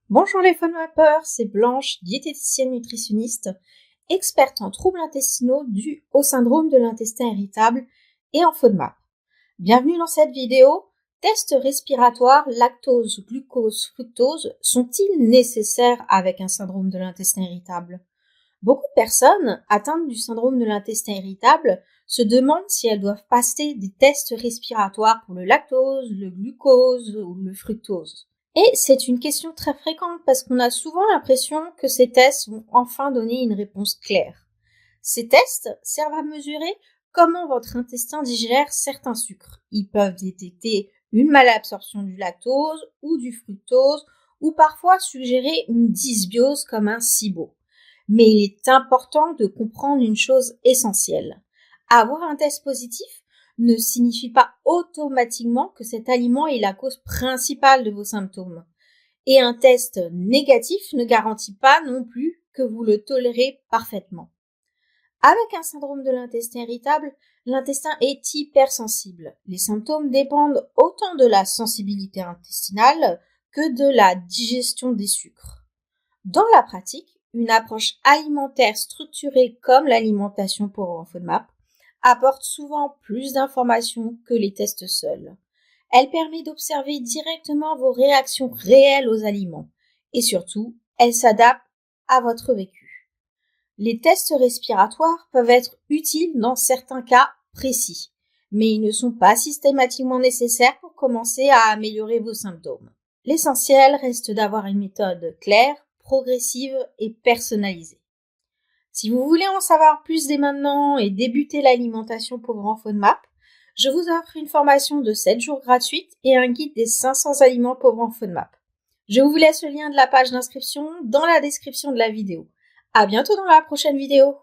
Bonjour les FODMAPers, c'est Blanche, diététicienne nutritionniste, experte en troubles intestinaux dus au syndrome de l'intestin irritable et en FODMAP. Bienvenue dans cette vidéo. Tests respiratoires lactose, glucose, fructose sont-ils nécessaires avec un syndrome de l'intestin irritable? Beaucoup de personnes atteintes du syndrome de l'intestin irritable se demandent si elles doivent passer des tests respiratoires pour le lactose, le glucose ou le fructose. Et c'est une question très fréquente parce qu'on a souvent l'impression que ces tests vont enfin donner une réponse claire. Ces tests servent à mesurer comment votre intestin digère certains sucres. Ils peuvent détecter une malabsorption du lactose ou du fructose ou parfois suggérer une dysbiose comme un SIBO. Mais il est important de comprendre une chose essentielle. Avoir un test positif ne signifie pas automatiquement que cet aliment est la cause principale de vos symptômes. Et un test négatif ne garantit pas non plus que vous le tolérez parfaitement. Avec un syndrome de l'intestin irritable, l'intestin est hypersensible. Les symptômes dépendent autant de la sensibilité intestinale que de la digestion des sucres. Dans la pratique, une approche alimentaire structurée comme l'alimentation pour FODMAP apporte souvent plus d'informations que les tests seuls. Elle permet d'observer directement vos réactions réelles aux aliments et surtout, elle s'adapte à votre vécu. Les tests respiratoires peuvent être utiles dans certains cas précis, mais ils ne sont pas systématiquement nécessaires pour commencer à améliorer vos symptômes. L'essentiel reste d'avoir une méthode claire, progressive et personnalisée. Si vous voulez en savoir plus dès maintenant et débuter l'alimentation pauvre en FODMAP, je vous offre une formation de 7 jours gratuite et un guide des 500 aliments pauvres en FODMAP. Je vous laisse le lien de la page d'inscription dans la description de la vidéo. À bientôt dans la prochaine vidéo.